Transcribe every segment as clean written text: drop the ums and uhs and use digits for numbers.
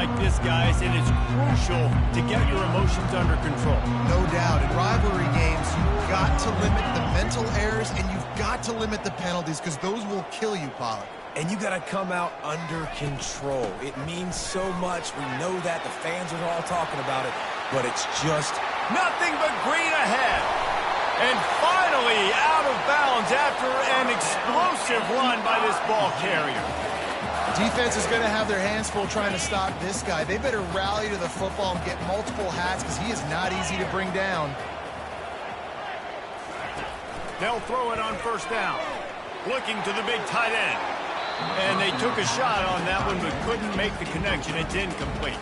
like this, guys, and it's crucial to get your emotions under control. No doubt. In rivalry games, you've got to limit the mental errors, and you've got to limit the penalties because those will kill you, Pollard. And you got to come out under control. It means so much. We know that. The fans are all talking about it, but it's just nothing but green ahead. And finally out of bounds after an explosive run by this ball carrier. Defense is going to have their hands full trying to stop this guy. They better rally to the football and get multiple hats because he is not easy to bring down. They'll throw it on first down. Looking to the big tight end. And they took a shot on that one but couldn't make the connection. It's incomplete.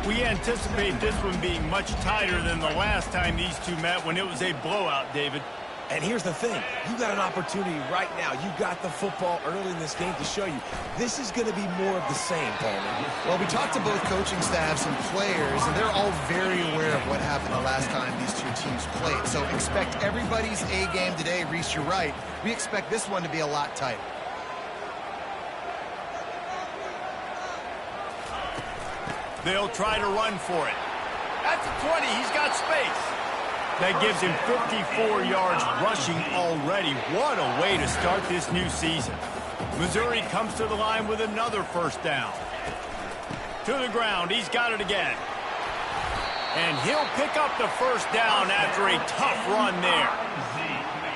We anticipate this one being much tighter than the last time these two met when it was a blowout, David. And here's the thing. You got an opportunity right now. You got the football early in this game to show you. This is going to be more of the same, Coleman. Well, we talked to both coaching staffs and players, and they're all very aware of what happened the last time these two teams played. So expect everybody's A game today. Reese, you're right. We expect this one to be a lot tighter. They'll try to run for it. At the 20, he's got space. That gives him 54 yards rushing already. What a way to start this new season. Missouri comes to the line with another first down. To the ground, he's got it again. And he'll pick up the first down after a tough run there.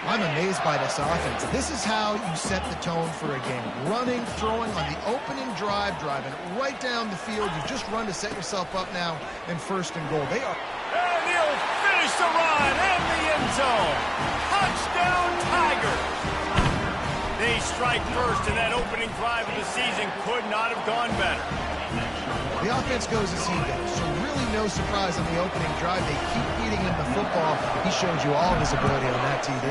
I'm amazed by this offense. This is how you set the tone for a game. Running, throwing on the opening drive, driving right down the field. You just run to set yourself up now in first and goal. They are... And he'll finish the run and the end zone. Touchdown, Tigers. They strike first, and that opening drive of the season could not have gone better. The offense goes as he goes, so really no surprise on the opening drive. They keep feeding him the football. He showed you all of his ability on that TV.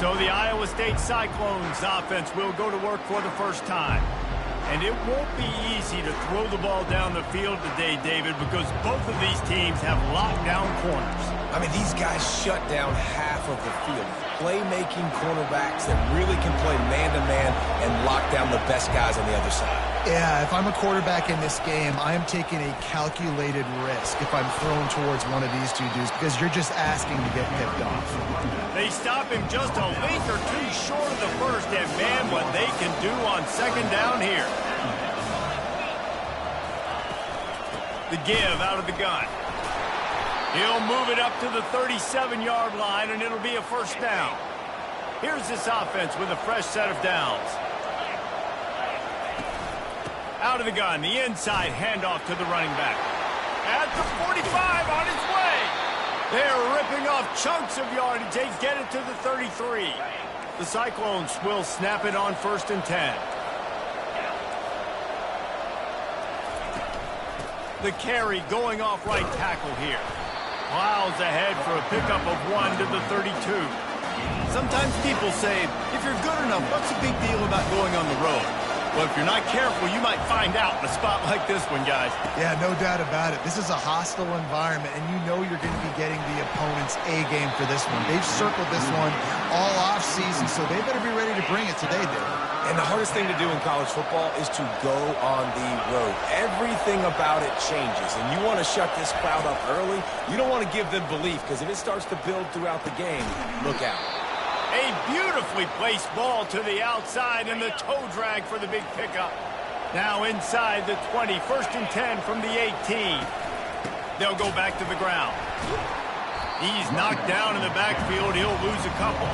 So the Iowa State Cyclones offense will go to work for the first time. And it won't be easy to throw the ball down the field today, David, because both of these teams have lockdown corners. I mean, these guys shut down half of the field. Playmaking cornerbacks that really can play man-to-man and lock down the best guys on the other side. Yeah, if I'm a quarterback in this game, I am taking a calculated risk if I'm thrown towards one of these two dudes because you're just asking to get picked off. They stop him just a link or two short of the first, and man, what they can do on second down here. The give out of the gun. He'll move it up to the 37-yard line, and it'll be a first down. Here's this offense with a fresh set of downs. Out of the gun, the inside handoff to the running back. At the 45, on its way. They're ripping off chunks of yardage. They get it to the 33. The Cyclones will snap it on 1st and 10. The carry going off right tackle here. Miles ahead for a pickup of 1 to the 32. Sometimes people say, if you're good enough, what's the big deal about going on the road? Well, if you're not careful, you might find out in a spot like this one, guys. Yeah, no doubt about it. This is a hostile environment, and you know you're going to be getting the opponent's A game for this one. They've circled this one all offseason, so they better be ready to bring it today, Dave. And the hardest thing to do in college football is to go on the road. Everything about it changes, and you want to shut this crowd up early. You don't want to give them belief, because if it starts to build throughout the game, look out. A beautifully placed ball to the outside and the toe drag for the big pickup. Now inside the 20, 1st and 10 from the 18. They'll go back to the ground. He's knocked down in the backfield. He'll lose a couple.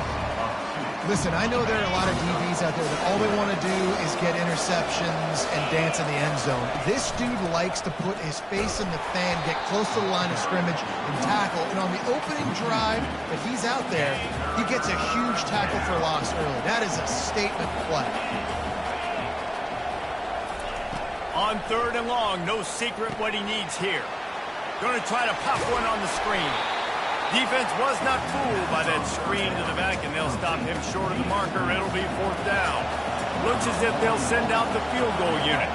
Listen, I know there are a lot of DBs out there that all they want to do is get interceptions and dance in the end zone. This dude likes to put his face in the fan, get close to the line of scrimmage, and tackle. And on the opening drive that he's out there, he gets a huge tackle for loss early. That is a statement play. On 3rd and long, no secret what he needs here. Going to try to pop one on the screen. Defense was not fooled by that screen to the back, and they'll stop him short of the marker. It'll be 4th down. Looks as if they'll send out the field goal unit.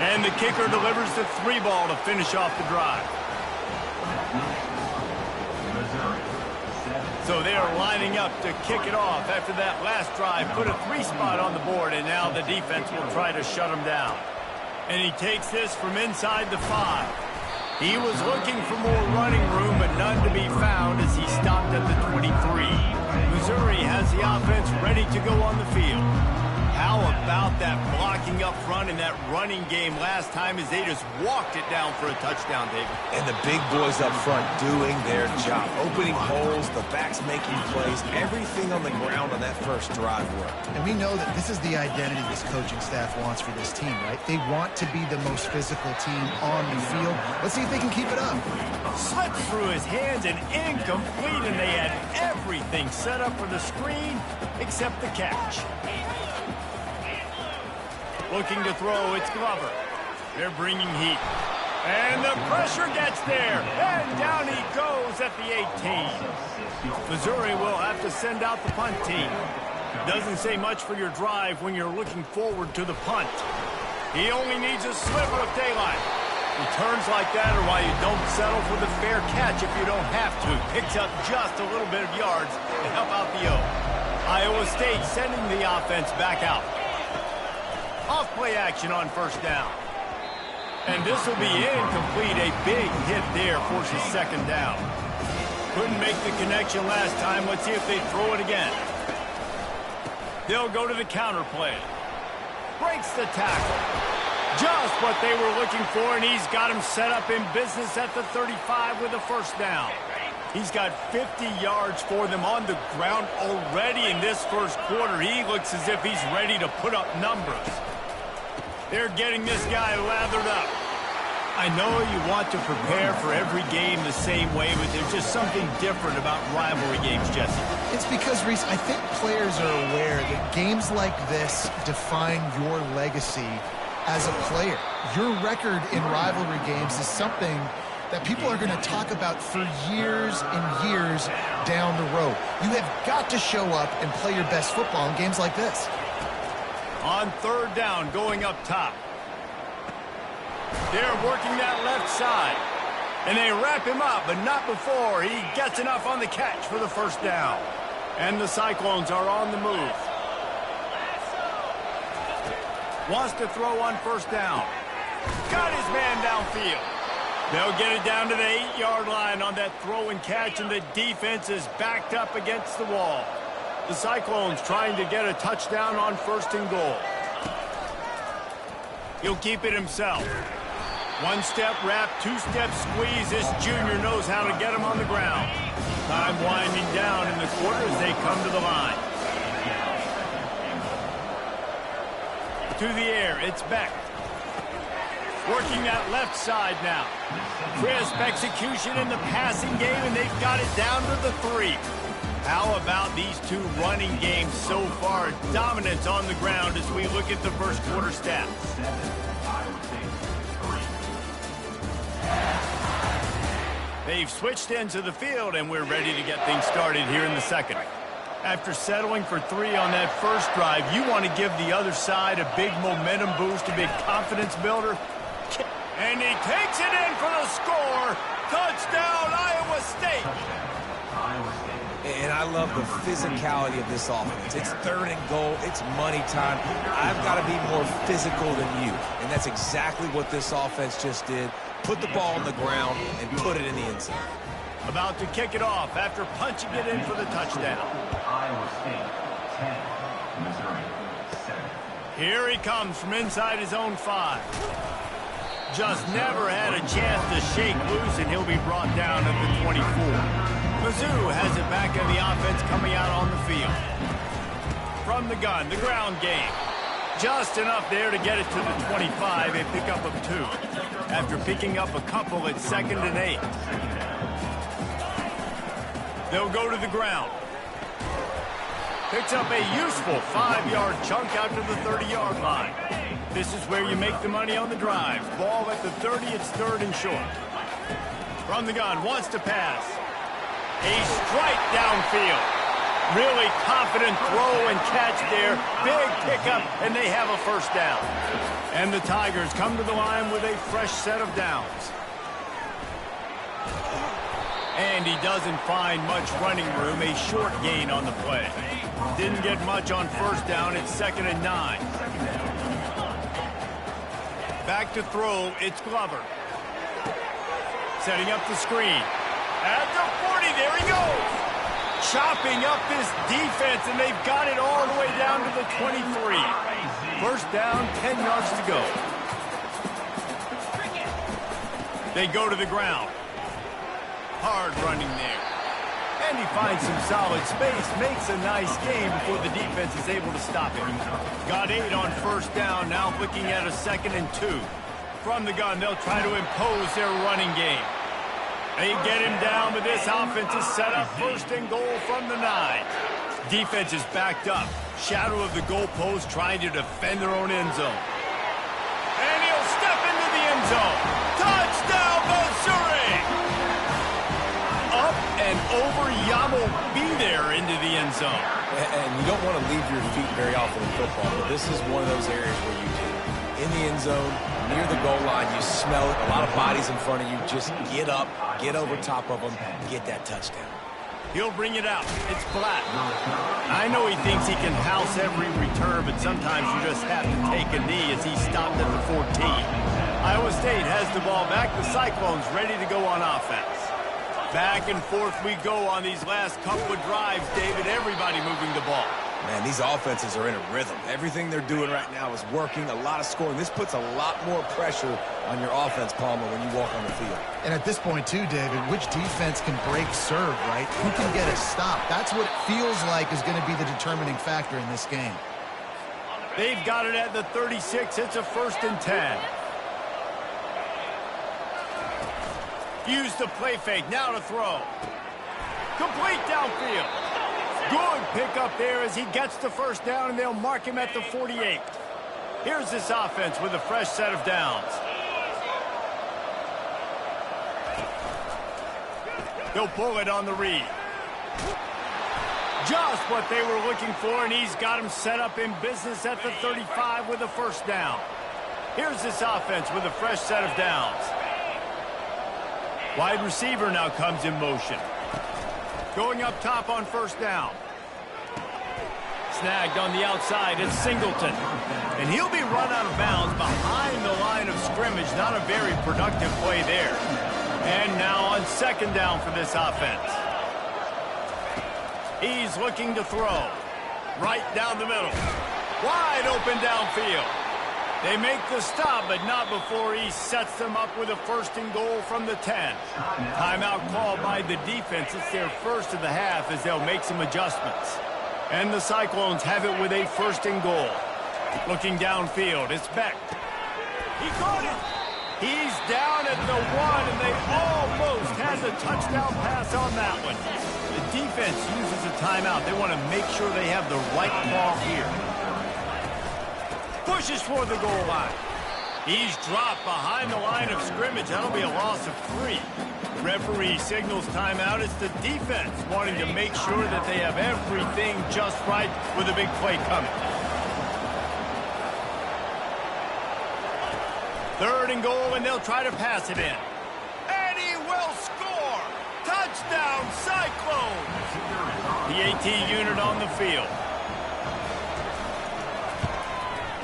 And the kicker delivers the 3 ball to finish off the drive. Missouri So they are lining up to kick it off after that last drive. Put a 3 spot on the board, and now the defense will try to shut them down. And he takes this from inside the 5. He was looking for more running room, but none to be found as he stopped at the 23. Missouri has the offense ready to go on the field. How about that blocking up front in that running game last time as they just walked it down for a touchdown, David? And the big boys up front doing their job. Opening holes, the backs making plays, everything on the ground on that first drive worked. And we know that this is the identity this coaching staff wants for this team, right? They want to be the most physical team on the field. Let's see if they can keep it up. Slipped through his hands and incomplete, and they had everything set up for the screen except the catch. Looking to throw, it's Glover. They're bringing heat. And the pressure gets there. And down he goes at the 18. Missouri will have to send out the punt team. Doesn't say much for your drive when you're looking forward to the punt. He only needs a sliver of daylight. Returns like that are why you don't settle for the fair catch if you don't have to. Picks up just a little bit of yards to help out the O. Iowa State sending the offense back out. Off play action on first down. And this will be incomplete. A big hit there forces second down. Couldn't make the connection last time. Let's see if they throw it again. They'll go to the counter play. Breaks the tackle. Just what they were looking for, and he's got him set up in business at the 35 with a first down. He's got 50 yards for them on the ground already in this first quarter. He looks as if he's ready to put up numbers. They're getting this guy lathered up. I know you want to prepare for every game the same way, but there's just something different about rivalry games, Jesse. It's because, Reese, I think players are aware that games like this define your legacy as a player. Your record in rivalry games is something that people are going to talk about for years and years down the road. You have got to show up and play your best football in games like this. On third down, going up top. They're working that left side. And they wrap him up, but not before he gets enough on the catch for the first down. And the Cyclones are on the move. Wants to throw on first down. Got his man downfield. They'll get it down to the 8-yard line on that throw and catch, and the defense is backed up against the wall. The Cyclones trying to get a touchdown on first and goal. He'll keep it himself. One-step wrap, two-step squeeze. This junior knows how to get him on the ground. Time winding down in the quarter as they come to the line. To the air, it's Beck. Working that left side now. Crisp execution in the passing game, and they've got it down to the 3. How about these two running games so far? Dominance on the ground as we look at the first quarter stats. They've switched into the field, and we're ready to get things started here in the second. After settling for 3 on that first drive, you want to give the other side a big momentum boost, a big confidence builder. And he takes it in for the score. Touchdown, Iowa State. And I love the physicality of this offense. It's third and goal. It's money time. I've got to be more physical than you. And that's exactly what this offense just did. Put the ball on the ground and put it in the end zone. About to kick it off after punching it in for the touchdown. Iowa State, 10, Missouri, 7. Here he comes from inside his own 5. Just never had a chance to shake loose, and he'll be brought down at the 24. Mizzou has it back in the offense coming out on the field. From the gun, the ground game. Just enough there to get it to the 25, a pickup of 2. After picking up a couple at 2nd and 8. They'll go to the ground. Picks up a useful 5-yard chunk out to the 30-yard line. This is where you make the money on the drive. Ball at the 30, it's 3rd and short. From the gun, wants to pass. A strike downfield. Really confident throw and catch there. Big pickup, and they have a first down. And the Tigers come to the line with a fresh set of downs. And he doesn't find much running room, a short gain on the play. Didn't get much on first down, it's 2nd and 9. Back to throw, it's Glover. Setting up the screen. At the 40, there he goes. Chopping up this defense, and they've got it all the way down to the 23. First down, 10 yards to go. They go to the ground. Hard running there. And he finds some solid space, makes a nice game before the defense is able to stop him. Got 8 on first down, now looking at a 2nd and 2. From the gun, they'll try to impose their running game. They get him down, but this offense is set up 1st and goal from the 9. Defense is backed up. Shadow of the goalpost trying to defend their own end zone. And he'll step into the end zone. Touchdown, Missouri! Up and over, Yamo be there into the end zone. And you don't want to leave your feet very often in football, but this is one of those areas where you do. In the end zone, near the goal line, you smell it. A lot of bodies in front of you. Just get up, get over top of them, get that touchdown. He'll bring it out. It's Black. I know he thinks he can house every return, but sometimes you just have to take a knee as he stopped at the 14. Iowa State has the ball back. The Cyclones ready to go on offense. Back and forth we go on these last couple of drives, David. Everybody moving the ball. Man, these offenses are in a rhythm. Everything they're doing right now is working, a lot of scoring. This puts a lot more pressure on your offense, Palmer, when you walk on the field. And at this point, too, David, which defense can break serve, right? Who can get a stop? That's what it feels like is going to be the determining factor in this game. They've got it at the 36. It's a 1st and 10. Use the play fake. Now to throw. Complete downfield. Good pickup there as he gets the first down, and they'll mark him at the 48. Here's this offense with a fresh set of downs. They'll pull it on the read. Just what they were looking for, and he's got him set up in business at the 35 with a first down. Here's this offense with a fresh set of downs. Wide receiver now comes in motion. Going up top on first down. Snagged on the outside, it's Singleton. And he'll be run out of bounds behind the line of scrimmage. Not a very productive play there. And now on 2nd down for this offense. He's looking to throw. Right down the middle. Wide open downfield. They make the stop, but not before he sets them up with a 1st and goal from the 10. Timeout called by the defense. It's their first of the half as they'll make some adjustments. And the Cyclones have it with a 1st and goal. Looking downfield, it's Beck. He caught it. He's down at the 1, and they almost had the touchdown pass on that one. The defense uses a timeout. They want to make sure they have the right call here. Pushes for the goal line. He's dropped behind the line of scrimmage. That'll be a loss of 3. Referee signals timeout. It's the defense wanting to make sure that they have everything just right with a big play coming. 3rd and goal, and they'll try to pass it in. And he will score! Touchdown, Cyclones! The AT unit on the field.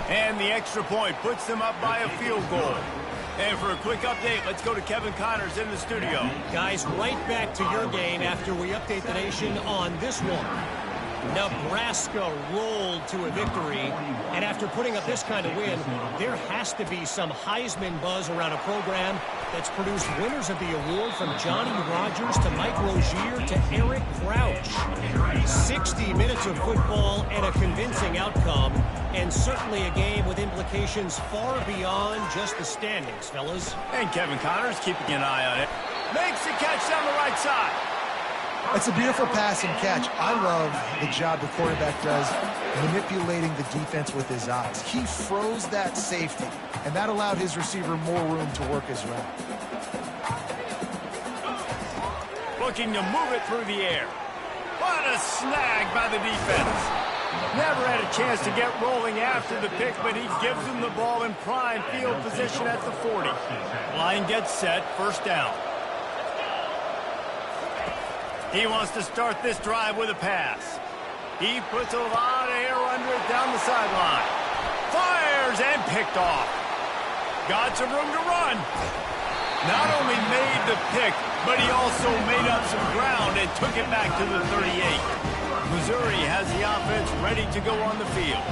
And the extra point puts them up by a field goal. And for a quick update, let's go to Kevin Connors in the studio. Guys, right back to your game after we update the nation on this one. Nebraska rolled to a victory, and after putting up this kind of win, there has to be some Heisman buzz around a program that's produced winners of the award from Johnny Rodgers to Mike Rozier to Eric Crouch. 60 minutes of football and a convincing outcome, and certainly a game with implications far beyond just the standings, fellas. And Kevin Connors keeping an eye on it. Makes the catch down the right side. It's a beautiful pass and catch. I love the job the quarterback does manipulating the defense with his eyes. He froze that safety, and that allowed his receiver more room to work his route. Looking to move it through the air. What a snag by the defense. Never had a chance to get rolling after the pick, but he gives them the ball in prime field position at the 40. Line gets set, first down. He wants to start this drive with a pass. He puts a lot of air under it down the sideline. Fires and picked off. Got some room to run. Not only made the pick, but he also made up some ground and took it back to the 38. Missouri has the offense ready to go on the field.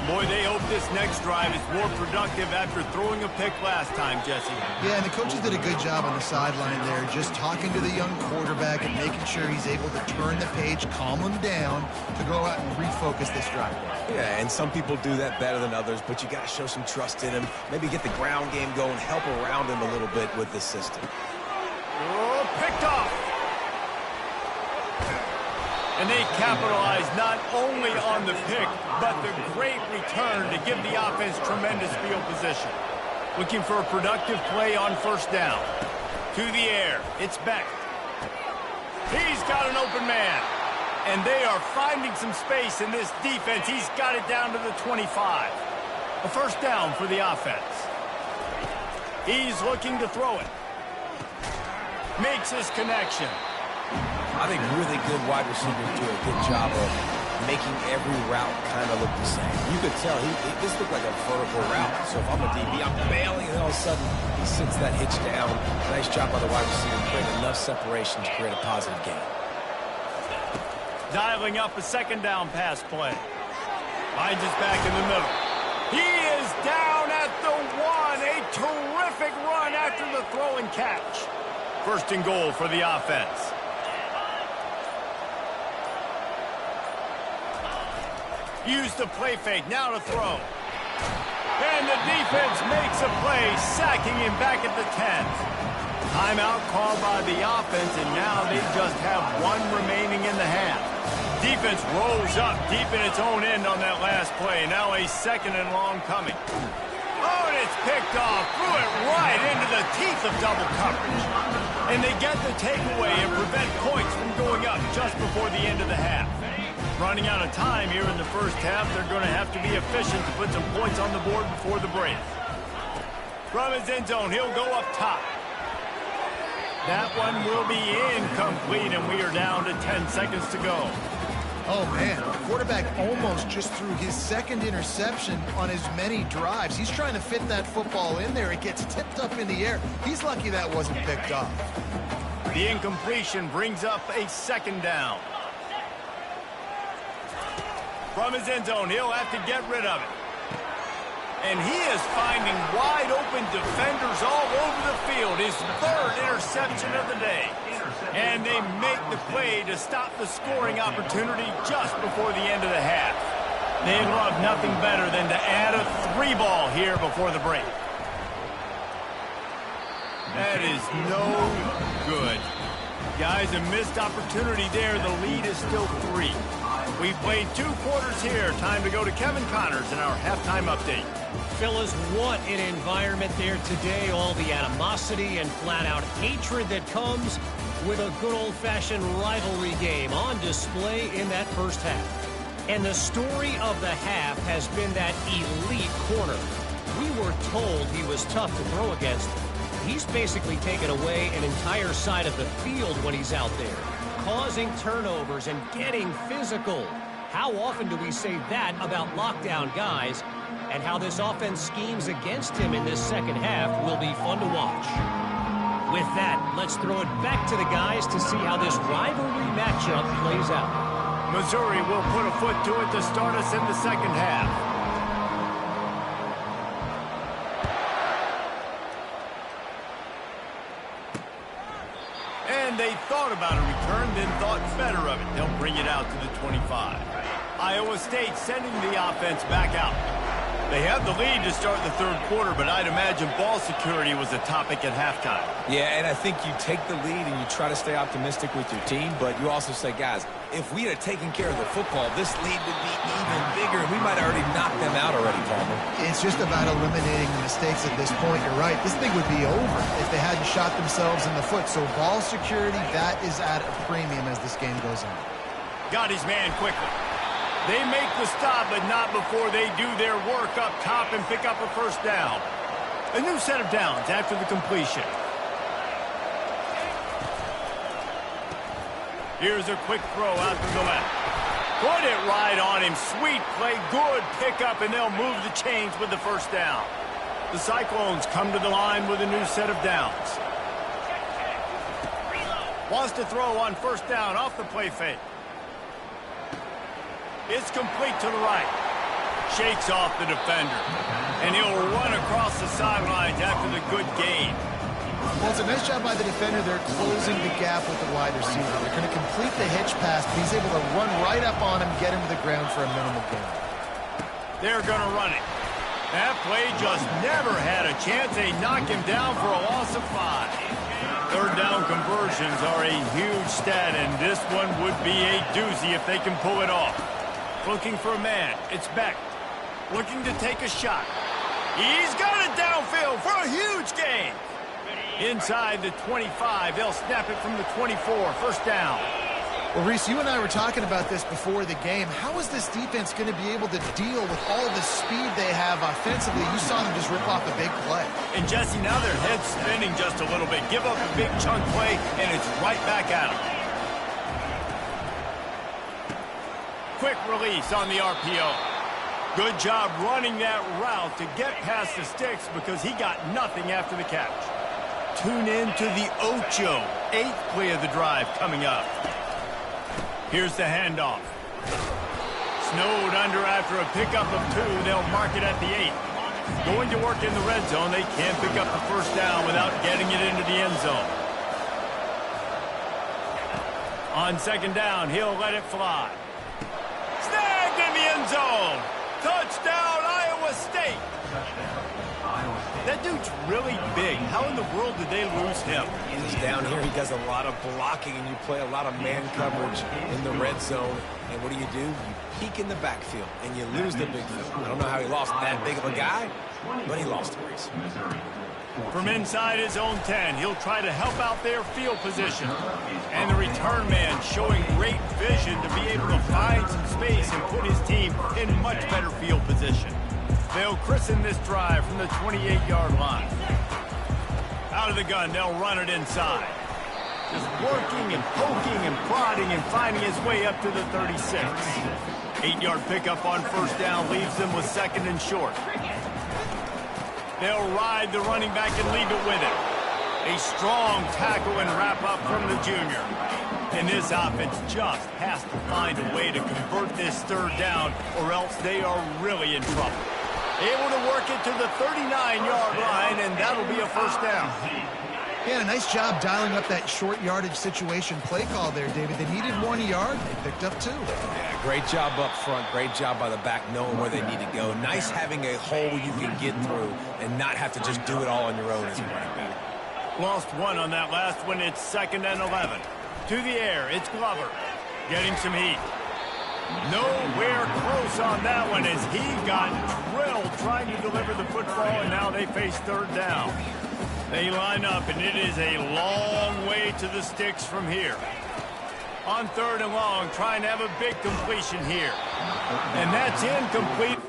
Boy, they hope this next drive is more productive after throwing a pick last time, Jesse. Yeah, and the coaches did a good job on the sideline there, just talking to the young quarterback and making sure he's able to turn the page, calm him down to go out and refocus this drive. Yeah, and some people do that better than others, but you got to show some trust in him. Maybe get the ground game going, help around him a little bit with this system. Oh, picked off. And they capitalized not only on the pick, but the great return to give the offense tremendous field position. Looking for a productive play on first down. To the air. It's Beck. He's got an open man. And they are finding some space in this defense. He's got it down to the 25. A first down for the offense. He's looking to throw it. Makes his connection. I think really good wide receivers do a good job of making every route kind of look the same. You could tell this looked like a vertical route. So if I'm a DB, I'm bailing, and all of a sudden he sits that hitch down. Nice job by the wide receiver, creating enough separation to create a positive gain. Dialing up a second down pass play. Finds us back in the middle. He is down at the 1. A terrific run after the throw and catch. First and goal for the offense. Use the play fake, now to throw. And the defense makes a play, sacking him back at the 10. Timeout called by the offense, and now they just have one remaining in the half. Defense rolls up deep in its own end on that last play. Now a second and long coming. Oh, and it's picked off. Threw it right into the teeth of double coverage. And they get the takeaway and prevent points from going up just before the end of the half. Running out of time here in the first half, they're going to have to be efficient to put some points on the board before the break. From his end zone, he'll go up top. That one will be incomplete, and we are down to 10 seconds to go. Oh, man, the quarterback almost just threw his second interception on as many drives. He's trying to fit that football in there. It gets tipped up in the air. He's lucky that wasn't picked off. The incompletion brings up a second down. From his end zone, he'll have to get rid of it. And he is finding wide open defenders all over the field. His third interception of the day. And they make the play to stop the scoring opportunity just before the end of the half. They'd love nothing better than to add a 3-ball here before the break. That is no good. Guys, a missed opportunity there. The lead is still 3. We've played 2 quarters here. Time to go to Kevin Connors in our halftime update. Fellas, what an environment there today. All the animosity and flat-out hatred that comes with a good old-fashioned rivalry game on display in that first half. And the story of the half has been that elite corner. We were told he was tough to throw against. He's basically taken away an entire side of the field when he's out there, causing turnovers and getting physical. How often do we say that about lockdown guys? And how this offense schemes against him in this second half will be fun to watch. With that, let's throw it back to the guys to see how this rivalry matchup plays out. Missouri will put a foot to it to start us in the second half. And they thought about a return, then thought better of it. They'll bring it out to the 25. Iowa State sending the offense back out. They have the lead to start the third quarter, but I'd imagine ball security was a topic at halftime. Yeah, and I think you take the lead and you try to stay optimistic with your team, but you also say, guys, if we had taken care of the football, this lead would be even bigger. We might have already knocked them out already, Palmer. It's just about eliminating the mistakes at this point. You're right. This thing would be over if they hadn't shot themselves in the foot. So ball security, that is at a premium as this game goes on. Got his man quickly. They make the stop, but not before they do their work up top and pick up a first down. A new set of downs after the completion. Here's a quick throw out to the left. Put it right on him. Sweet play. Good pickup, and they'll move the chains with the first down. The Cyclones come to the line with a new set of downs. Wants to throw on first down off the play fake. It's complete to the right. Shakes off the defender. And he'll run across the sidelines after the good gain. Well, it's a nice job by the defender. They're closing the gap with the wide receiver. They're going to complete the hitch pass, but he's able to run right up on him, get him to the ground for a minimal gain. They're going to run it. That play just never had a chance. They knock him down for a loss of 5. Third down conversions are a huge stat, and this one would be a doozy if they can pull it off. Looking for a man. It's Beck. Looking to take a shot. He's got it downfield for a huge gain. Inside the 25, they'll snap it from the 24. First down. Well, Reese, you and I were talking about this before the game. How is this defense going to be able to deal with all the speed they have offensively? You saw them just rip off a big play. And, Jesse, now their head's spinning just a little bit. Give up a big chunk play, and it's right back at them. Quick release on the RPO. Good job running that route to get past the sticks because he got nothing after the catch. Tune in to the Ocho. 8th play of the drive coming up. Here's the handoff. Snowed under after a pickup of 2. They'll mark it at the 8. Going to work in the red zone. They can't pick up the first down without getting it into the end zone. On second down, he'll let it fly. Snagged in the end zone. Touchdown, Iowa State. That dude's really big. How in the world did they lose him? He's down here. He does a lot of blocking, and you play a lot of man coverage in the red zone. And what do? You peek in the backfield, and you lose the big field. I don't know how he lost that big of a guy, but he lost to Reese. From inside his own 10, he'll try to help out their field position. And the return man showing great vision to be able to find some space and put his team in much better field position. They'll christen this drive from the 28-yard line. Out of the gun, they'll run it inside. Just working and poking and prodding and finding his way up to the 36. 8-yard pickup on first down leaves them with second and short. They'll ride the running back and leave it with him. A strong tackle and wrap up from the junior. And this offense just has to find a way to convert this third down, or else they are really in trouble. Able to work it to the 39-yard line, and that'll be a first down. Yeah, a nice job dialing up that short yardage situation play call there, David. They needed 1 yard. They picked up 2. Yeah, great job up front. Great job by the back knowing where they need to go. Nice having a hole you can get through and not have to just do it all on your own as a running back. Lost 1 on that last one. It's 2nd and 11. To the air, it's Glover. Getting some heat. Nowhere close on that one as he got drilled trying to deliver the football, and now they face third down. They line up, and it is a long way to the sticks from here. On third and long, trying to have a big completion here. And that's incomplete.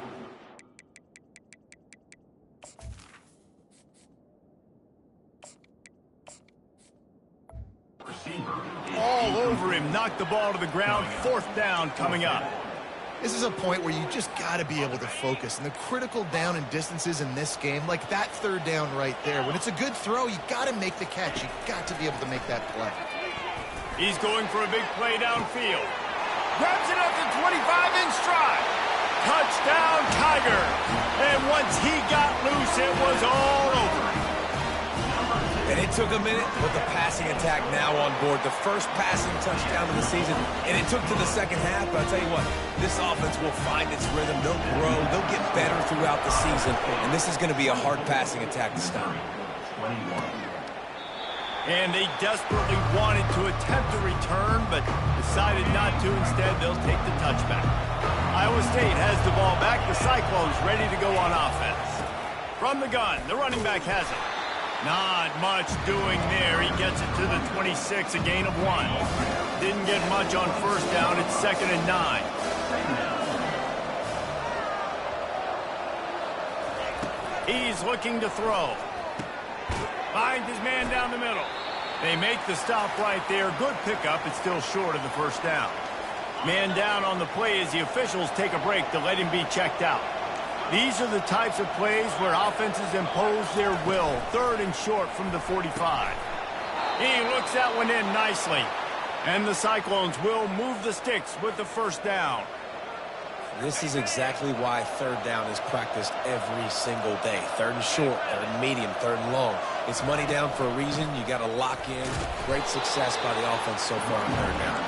All over him, knocked the ball to the ground. 4th down coming up. This is a point where you just got to be able to focus. And the critical down and distances in this game, like that third down right there, when it's a good throw, you got to make the catch. You got to be able to make that play. He's going for a big play downfield. Grabs it up to 25 in stride. Touchdown, Tiger. And once he got loose, it was all over. And it took a minute, but the passing attack now on board. The first passing touchdown of the season, and it took to the second half. But I'll tell you what, this offense will find its rhythm. They'll grow. They'll get better throughout the season. And this is going to be a hard passing attack to stop. And they desperately wanted to attempt a return, but decided not to. Instead, they'll take the touchback. Iowa State has the ball back. The Cyclones ready to go on offense. From the gun, the running back has it. Not much doing there. He gets it to the 26, a gain of 1. Didn't get much on first down. It's 2nd and 9. He's looking to throw. Finds his man down the middle. They make the stop right there. Good pickup. It's still short of the first down. Man down on the play as the officials take a break to let him be checked out. These are the types of plays where offenses impose their will. 3rd and short from the 45. He looks that one in nicely. And the Cyclones will move the sticks with the first down. This is exactly why 3rd down is practiced every single day. 3rd and short, 3rd and medium, 3rd and long. It's money down for a reason. You got to lock in. Great success by the offense so far on 3rd down.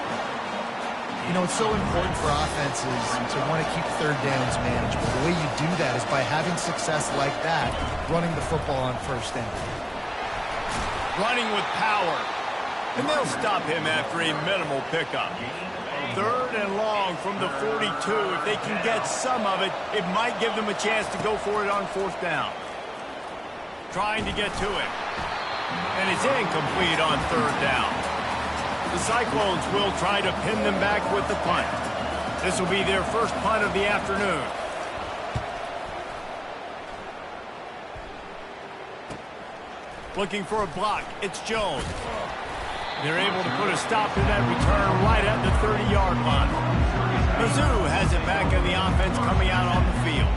You know, it's so important for offenses to want to keep 3rd downs manageable. The way you do that is by having success like that, running the football on 1st down. Running with power. And they'll stop him after a minimal pickup. 3rd and long from the 42. If they can get some of it, it might give them a chance to go for it on 4th down. Trying to get to it. And it's incomplete on 3rd down. The Cyclones will try to pin them back with the punt. This will be their first punt of the afternoon. Looking for a block. It's Jones. They're able to put a stop to that return right at the 30-yard line. Mizzou has it back in the offense coming out on the field.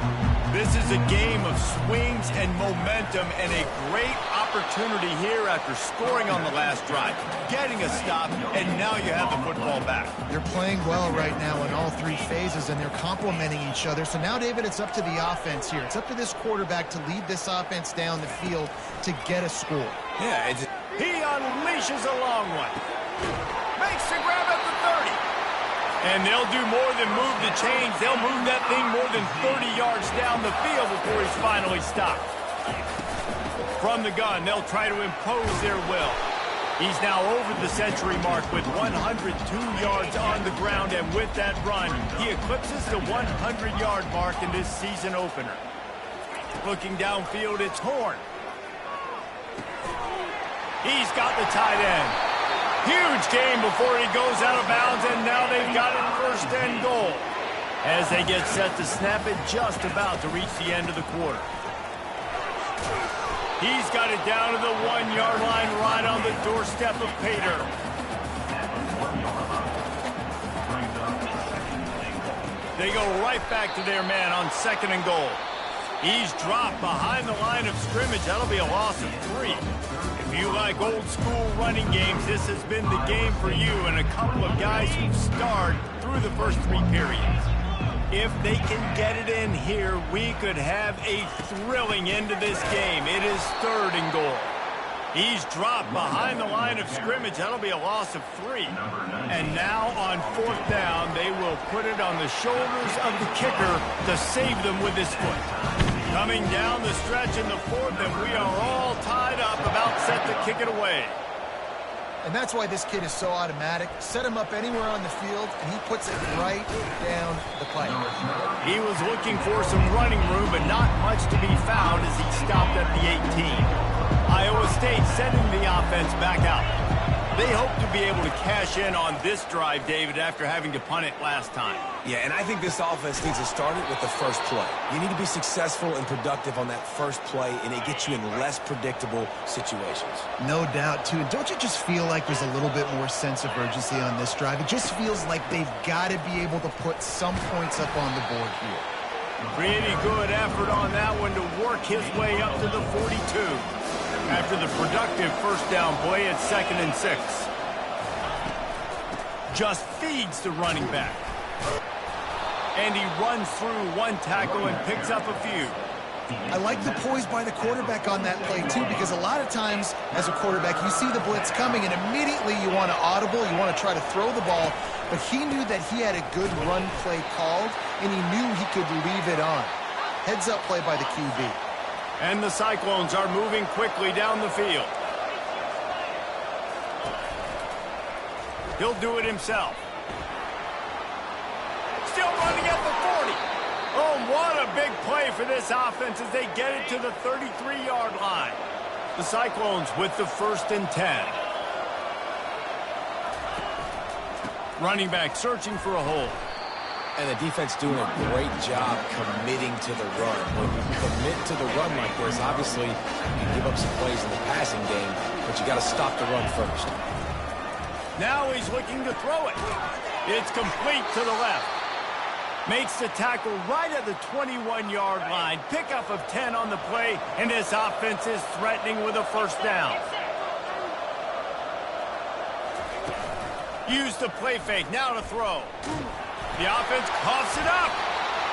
This is a game of swings and momentum and a great opportunity here after scoring on the last drive, getting a stop, and now you have the football back. They're playing well right now in all 3 phases, and they're complementing each other. So now, David, it's up to the offense here. It's up to this quarterback to lead this offense down the field to get a score. Yeah, he unleashes a long one. Makes the grab at the 30. And they'll do more than move the chains. They'll move that thing more than 30 yards down the field before he's finally stopped. From the gun, they'll try to impose their will. He's now over the century mark with 102 yards on the ground, and with that run, he eclipses the 100-yard mark in this season opener. Looking downfield, it's Horn. He's got the tight end. Huge game before he goes out of bounds, and now they've got it 1st and goal. As they get set to snap it, just about to reach the end of the quarter. He's got it down to the 1-yard line right on the doorstep of Pater. They go right back to their man on 2nd and goal. He's dropped behind the line of scrimmage. That'll be a loss of 3. If you like old-school running games, this has been the game for you and a couple of guys who've starred through the first 3 periods. If they can get it in here, we could have a thrilling end to this game. It is 3rd and goal. He's dropped behind the line of scrimmage. That'll be a loss of 3. And now on 4th down, they will put it on the shoulders of the kicker to save them with his foot. Coming down the stretch in the 4th, and we are all tied up, about set to kick it away. And that's why this kid is so automatic. Set him up anywhere on the field, and he puts it right down the pipe. He was looking for some running room, but not much to be found as he stopped at the 18. Iowa State sending the offense back out. They hope to be able to cash in on this drive, David, after having to punt it last time. Yeah, and I think this offense needs to start it with the first play. You need to be successful and productive on that first play, and it gets you in less predictable situations. No doubt, too. And don't you just feel like there's a little bit more sense of urgency on this drive? It just feels like they've got to be able to put some points up on the board here. Pretty good effort on that one to work his way up to the 42. After the productive 1st down play at 2nd and 6. Just feeds the running back. And he runs through 1 tackle and picks up a few. I like the poise by the quarterback on that play, too, because a lot of times as a quarterback, you see the blitz coming, and immediately you want to audible, you want to try to throw the ball. But he knew that he had a good run play called, and he knew he could leave it on. Heads-up play by the QB. And the Cyclones are moving quickly down the field. He'll do it himself. Still running at the 40. Oh, what a big play for this offense as they get it to the 33-yard line. The Cyclones with the 1st and 10. Running back searching for a hole. And the defense doing a great job committing to the run. When you commit to the run like this, obviously you can give up some plays in the passing game, but you got to stop the run first. Now he's looking to throw it. It's complete to the left. Makes the tackle right at the 21-yard line. Pickup of 10 on the play, and this offense is threatening with a first down. Use the play fake. Now to throw. The offense coughs it up.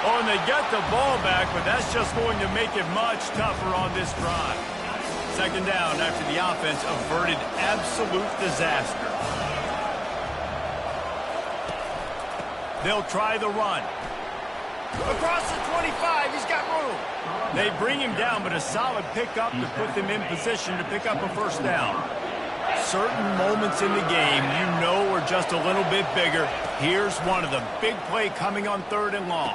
Oh, and they get the ball back, but that's just going to make it much tougher on this drive. Second down after the offense averted absolute disaster. They'll try the run. Across the 25, he's got room. They bring him down, but a solid pickup to put them in position to pick up a first down. Certain moments in the game you know are just a little bit bigger. Here's one of them. Big play coming on 3rd and long.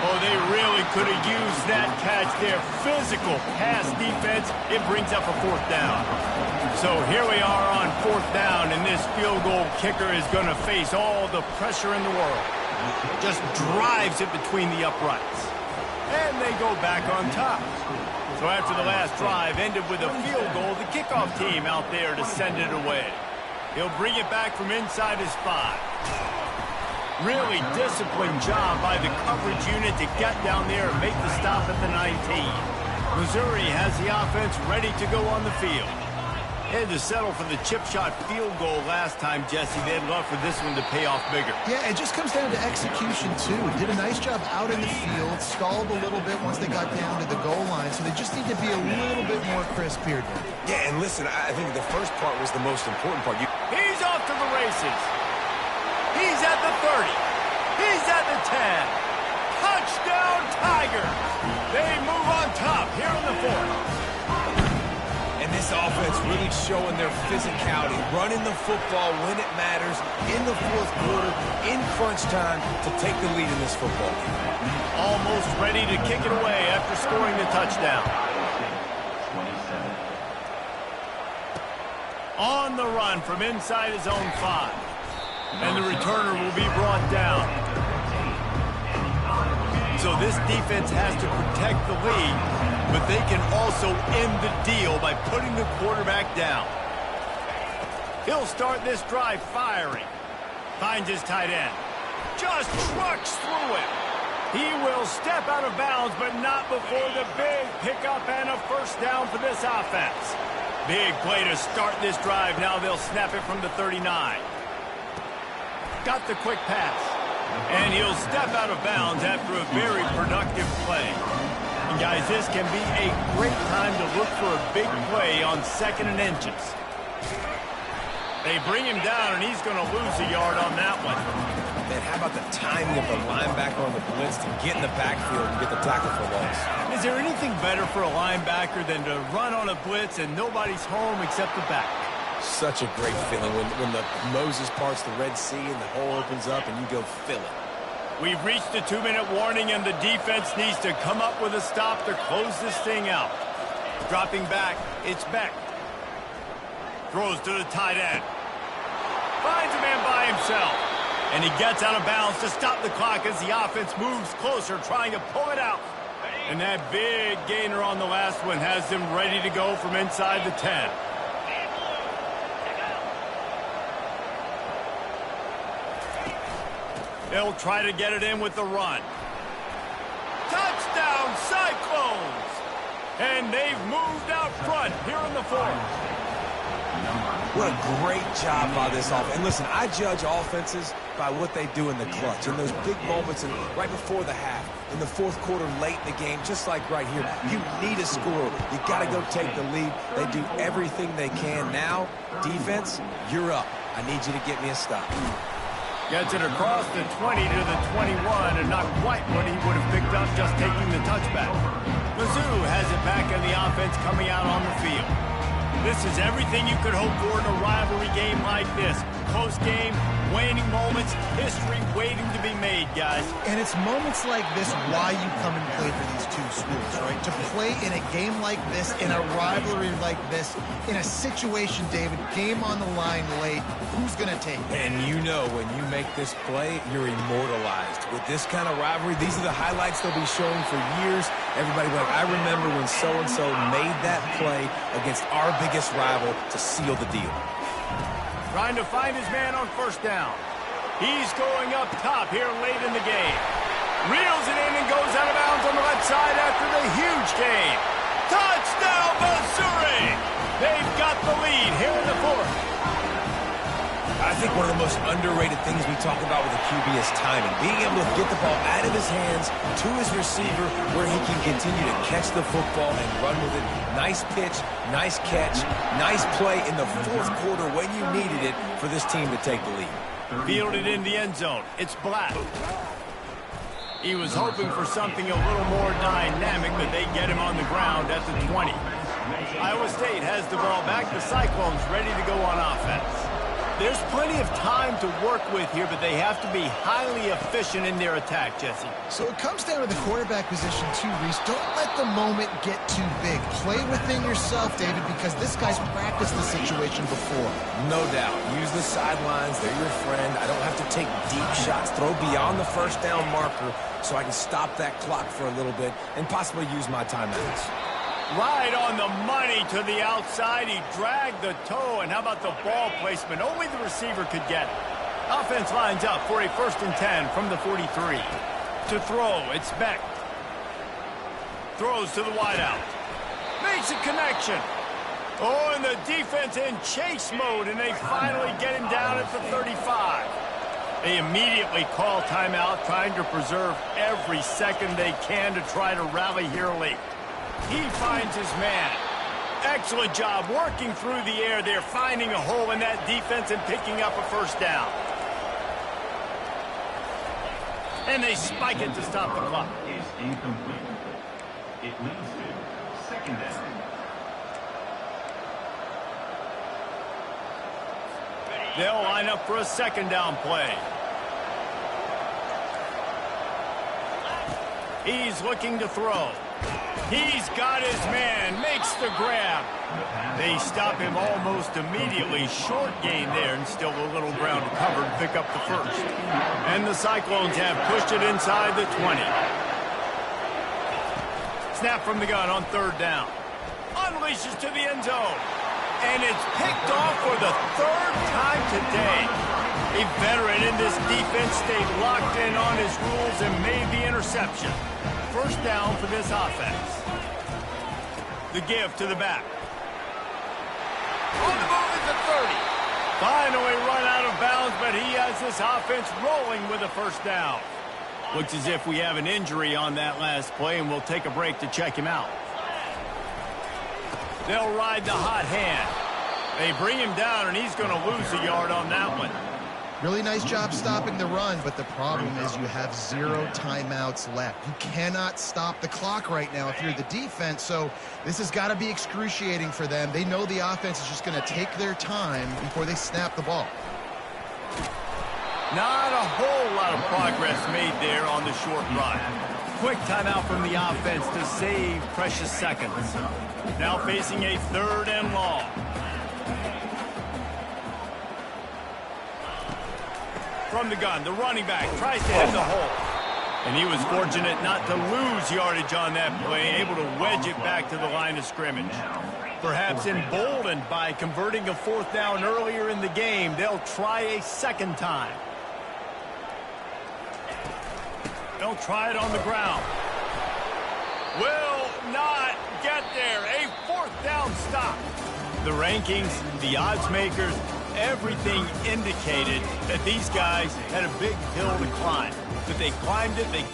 Oh, they really could have used that catch there. Physical pass defense. It brings up a 4th down. So here we are on 4th down, and this field goal kicker is going to face all the pressure in the world. Just drives it between the uprights. And they go back on top. So after the last drive ended with a field goal, the kickoff team out there to send it away. He'll bring it back from inside his 5. Really disciplined job by the coverage unit to get down there and make the stop at the 19. Missouri has the offense ready to go on the field. They had to settle for the chip shot field goal last time, Jesse. They'd love for this one to pay off bigger. Yeah, it just comes down to execution, too. Did a nice job out in the field, stalled a little bit once they got down to the goal line, so they just need to be a little bit more crisp here. Yeah, and listen, I think the first part was the most important part. He's off to the races. He's at the 30. He's at the 10. Touchdown, Tigers. They move on top here in the 4th. And this offense really showing their physicality, running the football when it matters, in the 4th quarter, in crunch time, to take the lead in this football game. Almost ready to kick it away after scoring the touchdown. On the run from inside his own 5. And the returner will be brought down. So this defense has to protect the lead, but they can also end the deal by putting the quarterback down. He'll start this drive firing. Finds his tight end. Just trucks through it. He will step out of bounds, but not before the big pickup and a first down for this offense. Big play to start this drive. Now they'll snap it from the 39. Got the quick pass. And he'll step out of bounds after a very productive play. And guys, this can be a great time to look for a big play on 2nd and inches. They bring him down, and he's going to lose a yard on that one. Man, how about the timing of the linebacker on the blitz to get in the backfield and get the tackle for loss? Is there anything better for a linebacker than to run on a blitz and nobody's home except the back? Such a great feeling when the Moses parts the Red Sea and the hole opens up and you go fill it. We've reached the 2-minute warning, and the defense needs to come up with a stop to close this thing out. Dropping back, it's Beck. Throws to the tight end. Finds a man by himself. And he gets out of bounds to stop the clock as the offense moves closer, trying to pull it out. And that big gainer on the last one has them ready to go from inside the 10. They'll try to get it in with the run. Touchdown, Cyclones! And they've moved out front here in the 4th. What a great job by this offense. And listen, I judge offenses by what they do in the clutch, in those big moments and right before the half, in the 4th quarter, late in the game, just like right here. You need a score. You got to go take the lead. They do everything they can. Now, defense, you're up. I need you to get me a stop. Gets it across the 20 to the 21, and not quite what he would have picked up just taking the touchback. Mizzou has it back in the offense coming out on the field. This is everything you could hope for in a rivalry game like this. Close game, waning moments, history waiting to be made, guys. And it's moments like this why you come and play for these two schools, right? To play in a game like this, in a rivalry like this, in a situation, David, game on the line late, who's going to take it? And you know when you make this play, you're immortalized. With this kind of rivalry, these are the highlights they'll be showing for years. Everybody will be like, I remember when so-and-so made that play against our biggest rival to seal the deal. Trying to find his man on first down. He's going up top here late in the game. Reels it in and goes out of bounds on the left side after the huge gain. Touchdown, Missouri! They've got the lead here in the fourth. I think one of the most underrated things we talk about with a QB is timing. Being able to get the ball out of his hands to his receiver where he can continue to catch the football and run with it. Nice pitch, nice catch, nice play in the fourth quarter when you needed it for this team to take the lead. Fielded in the end zone. It's Black. He was hoping for something a little more dynamic, but they get him on the ground at the 20. Iowa State has the ball back. The Cyclones ready to go on offense. There's plenty of time to work with here, but they have to be highly efficient in their attack, Jesse. So it comes down to the quarterback position too, Reese. Don't let the moment get too big. Play within yourself, David, because this guy's practiced the situation before. No doubt. Use the sidelines. They're your friend. I don't have to take deep shots. Throw beyond the first down marker so I can stop that clock for a little bit and possibly use my timeouts. Right on the money to the outside. He dragged the toe, and how about the ball placement? Only the receiver could get it. Offense lines up for a 1st and 10 from the 43. To throw, it's Beck. Throws to the wideout. Makes a connection. Oh, and the defense in chase mode, and they finally get him down at the 35. They immediately call timeout, trying to preserve every second they can to try to rally here late. He finds his man. Excellent job working through the air there, finding a hole in that defense and picking up a first down. And they spike it to stop the clock. Is incomplete. It leads to 2nd down. They'll line up for a 2nd down play. He's looking to throw. He's got his man, makes the grab. They stop him almost immediately. Short gain there, and still a little ground to cover to pick up the first. And the Cyclones have pushed it inside the 20. Snap from the gun on 3rd down. Unleashes to the end zone. And it's picked off for the 3rd time today. A veteran in this defense stayed locked in on his rules and made the interception. 1st down for this offense. The give to the back. On the move is the 30. Finally run out of bounds, but he has this offense rolling with a 1st down. Looks as if we have an injury on that last play, and we'll take a break to check him out. They'll ride the hot hand. They bring him down, and he's going to lose a yard on that one. Really nice job stopping the run, but the problem is you have 0 timeouts left. You cannot stop the clock right now if you're the defense, so this has got to be excruciating for them. They know the offense is just going to take their time before they snap the ball. Not a whole lot of progress made there on the short run. Quick timeout from the offense to save precious seconds. Now facing a 3rd and long. From the gun, the running back tries to hit the hole. And he was fortunate not to lose yardage on that play, able to wedge it back to the line of scrimmage. Perhaps emboldened by converting a 4th down earlier in the game, they'll try a 2nd time. They'll try it on the ground. Will not get there. A 4th down stop. The rankings, the odds makers, everything indicated that these guys had a big hill to climb. But they climbed it. They